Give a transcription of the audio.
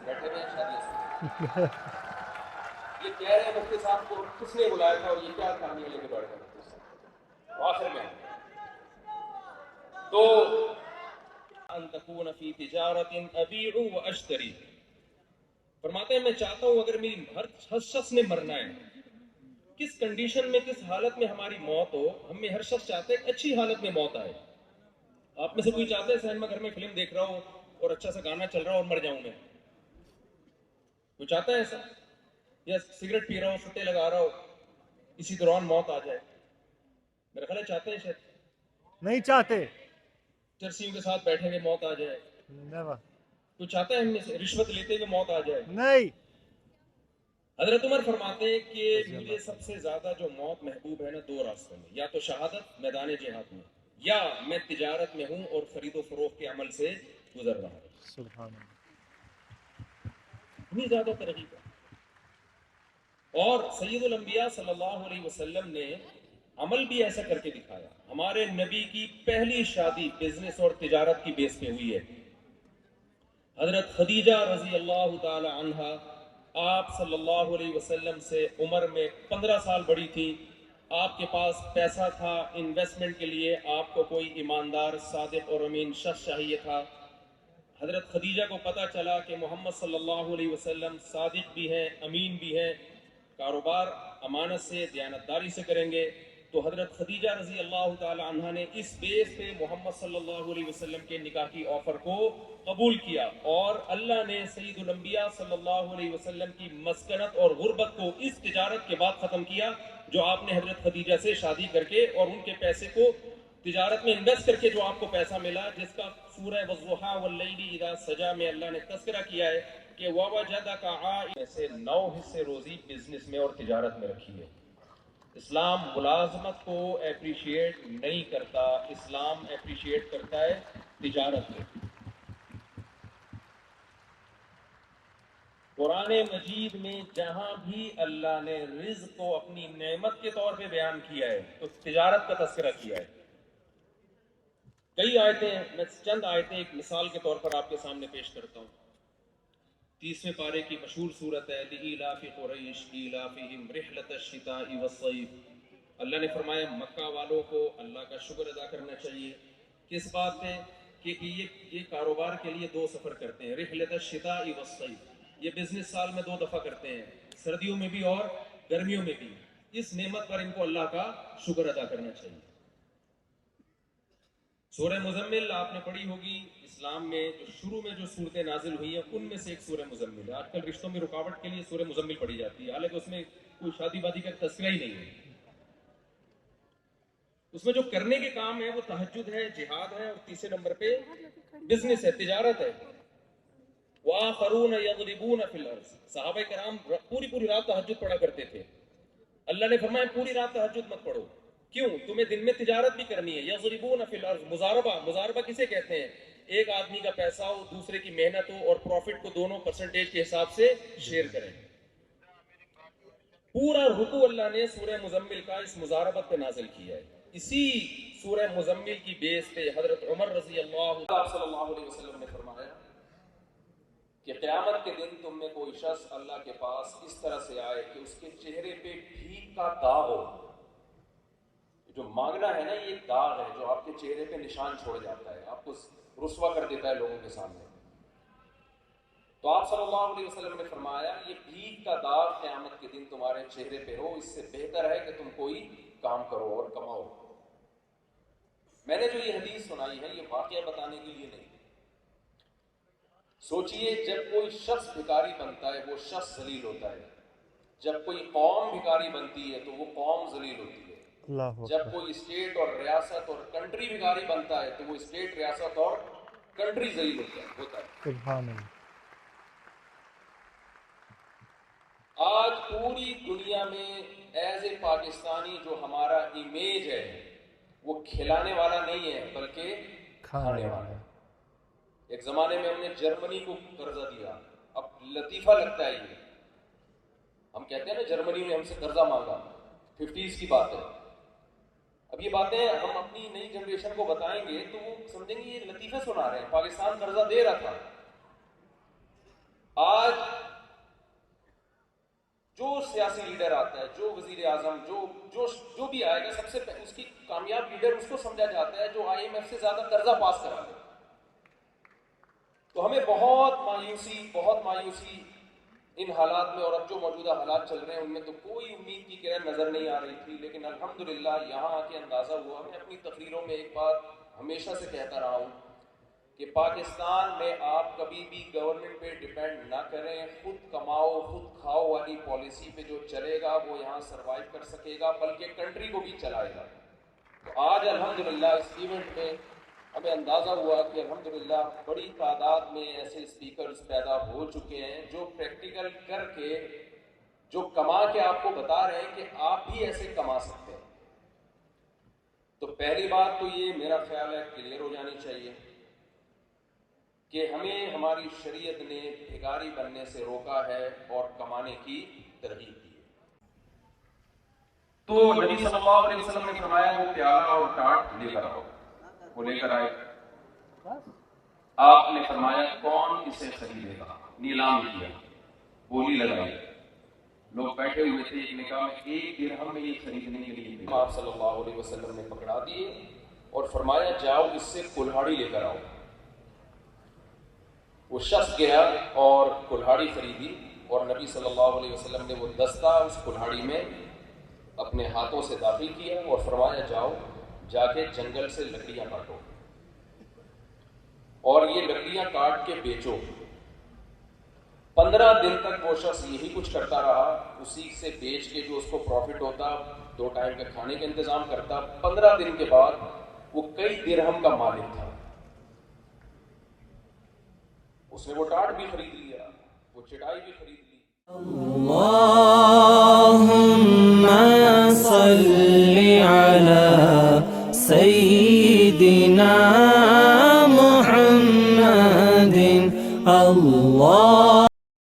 بیٹھے ہوئے ہیں شادی سے یہ کہہ رہے ہیں مفتی صاحب کو کس نے بلایا تھا اور یہ کیا کہانی لے کے بیٹھ گئے مفتی صاحب آخر میں تو ان تکون فی تجارت ابیع و اشتری فرماتے ہیں میں چاہتا ہوں اگر میری ہر شخص نے مرنا ہے کس کنڈیشن میں کس حالت میں ہماری موت ہو ہم میں ہر شخص چاہتا ہے اچھی حالت میں موت آئے آپ میں سے کوئی چاہتا ہے سینما گھر میں فلم دیکھ رہا ہو اور اچھا سا گانا چل رہا ہو اور مر جاؤں میں کوئی چاہتا ہے ایسا یا سگریٹ پی رہا ہو سٹے لگا رہا ہو اسی دوران موت آ جائے میرا خیال ہے چاہتے ہیں شاید نہیں چاہتے چرسیوں کے ساتھ بیٹھے ہوئے موت آ جائے نیور کوئی چاہتا ہے ہم میں سے رشوت لیتے ہوئے موت آ جائے نہیں حضرت عمر فرماتے ہیں کہ رضی مجھے اللہ سب سے زیادہ جو موت محبوب ہے نا دو راستوں میں یا تو شہادت میدان جہاد میں یا میں تجارت میں ہوں اور خرید و فروخت کے عمل سے گزر رہا ہوں سبحان اللہ اتنی زیادہ ترغیب ہے اور سید الانبیاء صلی اللہ علیہ وسلم نے عمل بھی ایسا کر کے دکھایا ہمارے نبی کی پہلی شادی بزنس اور تجارت کی بیس پہ ہوئی ہے حضرت خدیجہ رضی اللہ تعالی عنہا آپ صلی اللہ علیہ وسلم سے عمر میں 15 سال بڑی تھی آپ کے پاس پیسہ تھا انویسٹمنٹ کے لیے آپ کو کوئی ایماندار صادق اور امین شخص چاہیے تھا حضرت خدیجہ کو پتہ چلا کہ محمد صلی اللہ علیہ وسلم صادق بھی ہیں امین بھی ہیں کاروبار امانت سے دیانتداری سے کریں گے تو حضرت خدیجہ رضی اللہ تعالی عنہ نے اس بیس پہ محمد صلی اللہ علیہ وسلم کے نکاح کی آفر کو قبول کیا اور اللہ نے سید الانبیاء صلی اللہ علیہ وسلم کی مسکنت اور غربت کو اس تجارت کے بعد ختم کیا جو آپ نے حضرت خدیجہ سے شادی کر کے اور ان کے پیسے کو تجارت میں انویسٹ کر کے جو آپ کو پیسہ ملا جس کا سورہ والضحیٰ واللیل اذا سجا میں اللہ نے تذکرہ کیا ہے کہ وَوَجَدَكَ عَائِلًا سے 9 حصے روزی بزنس میں اور تجارت میں رکھی ہے اسلام ملازمت کو اپریشیٹ نہیں کرتا اسلام اپریشیٹ کرتا ہے تجارت میں قرآن مجید میں جہاں بھی اللہ نے رزق کو اپنی نعمت کے طور پہ بیان کیا ہے تو تجارت کا تذکرہ کیا ہے کئی آیتیں میں چند آیتیں ایک مثال کے طور پر آپ کے سامنے پیش کرتا ہوں 30ویں پارے کی مشہور صورت ہے لِإِيلَافِ قُرَيْشٍ إِيلَافِهِمْ رِحْلَةَ الشِّتَاءِ وَالصَّيْفِ اللہ نے فرمایا مکہ والوں کو اللہ کا شکر ادا کرنا چاہیے کس بات پہ کہ یہ کاروبار کے لیے 2 سفر کرتے ہیں رحلۃ الشتاء والصيف یہ بزنس سال میں 2 دفعہ کرتے ہیں سردیوں میں بھی اور گرمیوں میں بھی اس نعمت پر ان کو اللہ کا شکر ادا کرنا چاہیے سورہ مزمل آپ نے پڑھی ہوگی اسلام میں جو شروع میں جو صورتیں نازل ہوئی ہیں ان میں سے ایک سورہ مزمل ہے آج کل رشتوں میں رکاوٹ کے لیے سورہ مزمل پڑھی جاتی ہے حالانکہ اس میں کوئی شادی وادی کا تذکرہ ہی نہیں ہے اس میں جو کرنے کے کام ہے وہ تہجد ہے جہاد ہے اور تیسرے نمبر پہ بزنس ہے تجارت ہے وآخرون یضربون فی الارض صحابہ کرام پوری رات تہجد پڑھا کرتے تھے اللہ نے فرمایا پوری رات تہجد مت پڑھو کیوں تمہیں دن میں تجارت بھی کرنی ہے یضربون فی الارض مضاربہ کسے کہتے ہیں ایک آدمی کا پیسہ ہو دوسرے کی محنت ہو اور پروفٹ کو دونوں پرسنٹیج کے حساب سے شیئر کریں پورا رکوع اللہ نے سورہ مزمل کا اس مضاربت پہ نازل کیا ہے اسی سورہ مزمل کی بیس پہ حضرت عمر رضی اللہ صلی اللہ علیہ وسلم نے فرمایا کہ قیامت کے دن تم میں کوئی شخص اللہ کے پاس اس طرح سے آئے کہ اس کے چہرے پہ بھیک کا داغ ہو جو مانگنا ہے نا یہ ایک داغ ہے جو آپ کے چہرے پہ نشان چھوڑ جاتا ہے آپ کو رسوا کر دیتا ہے لوگوں کے سامنے تو آپ صلی اللہ علیہ وسلم نے فرمایا یہ بھیک کا داغ قیامت کے دن تمہارے چہرے پہ ہو اس سے بہتر ہے کہ تم کوئی کام کرو اور کماؤ میں نے جو یہ حدیث سنائی ہے یہ واقعہ بتانے کے لیے نہیں سوچئے جب کوئی شخص بھکاری بنتا ہے وہ شخص ذلیل ہوتا ہے جب کوئی قوم بھکاری بنتی ہے تو وہ قوم ذلیل ہوتی ہے جب کوئی اسٹیٹ اور ریاست اور کنٹری بھکاری بنتا ہے تو وہ اسٹیٹ ریاست اور کنٹری ذلیل ہوتا ہے سبحان اللہ آج پوری دنیا میں ایز اے پاکستانی جو ہمارا امیج ہے وہ کھلانے والا نہیں ہے بلکہ کھانے والا ہے ایک زمانے میں ہم نے جرمنی کو قرضہ دیا اب لطیفہ لگتا ہے یہ ہم کہتے ہیں نا جرمنی نے ہم سے قرضہ مانگا 50s کی بات ہے اب یہ باتیں ہم اپنی نئی جنریشن کو بتائیں گے تو وہ سمجھیں گے یہ لطیفے سنا رہے ہیں پاکستان قرضہ دے رہا تھا آج جو سیاسی لیڈر آتا ہے، جو وزیر اعظم، جو بھی آئے گا، سب سے اس کی کامیاب لیڈر اس کو سمجھا جاتا ہے جو آئی ایم ایف سے زیادہ قرضہ پاس کرا لے. تو ہمیں بہت مایوسی ان حالات میں، اور اب جو موجودہ حالات چل رہے ہیں ان میں تو کوئی امید کی کرن نظر نہیں آ رہی تھی. لیکن الحمدللہ یہاں آ کے اندازہ ہوا. میں اپنی تقریروں میں ایک بات ہمیشہ سے کہتا رہا ہوں کہ پاکستان میں آپ کبھی بھی گورنمنٹ پہ ڈیپینڈ نہ کریں. خود کماؤ خود کھاؤ والی پالیسی پہ جو چلے گا وہ یہاں سروائیو کر سکے گا، بلکہ کنٹری کو بھی چلائے گا. تو آج الحمدللہ اس ایونٹ میں ہمیں اندازہ ہوا کہ الحمدللہ بڑی تعداد میں ایسے اسپیکرز پیدا ہو چکے ہیں جو پریکٹیکل کر کے، جو کما کے آپ کو بتا رہے ہیں کہ آپ بھی ایسے کما سکتے ہیں. تو پہلی بات تو یہ میرا خیال ہے کلیئر ہو جانی چاہیے کہ ہمیں ہماری شریعت نے بھکاری بننے سے روکا ہے اور کمانے کی ترغیب دی ہے. تو نبی صلی اللہ علیہ وسلم نے فرمایا وہ پیالہ اور ٹاٹ لے کر آؤ. وہ لے کر آئے. آپ نے فرمایا کون اسے خریدے گا؟ نیلام کیا، بولی لگائی. لوگ بیٹھے ہوئے تھے. ایک نے کہا 1 درہم میں یہ خریدنے کے لیے. آپ صلی اللہ علیہ وسلم نے پکڑا دیے اور فرمایا جاؤ اس سے کلہاڑی لے کر آؤ. وہ شخص گیا اور کلہاڑی خریدی اور نبی صلی اللہ علیہ وسلم نے وہ دستہ اس کلہاڑی میں اپنے ہاتھوں سے داخل کیا اور فرمایا جاؤ جا کے جنگل سے لکڑیاں کاٹو اور یہ لکڑیاں کاٹ کے بیچو. 15 دن تک وہ شخص یہی کچھ کرتا رہا. اسی سے بیچ کے جو اس کو پروفٹ ہوتا، 2 ٹائم کے کھانے کا انتظام کرتا. 15 دن کے بعد وہ کئی درہم کا مالک تھا. اس نے وہ ٹاٹ بھی خرید لیا، وہ چٹائی بھی خرید لی. اللهم صل على سيدنا محمد. اللہ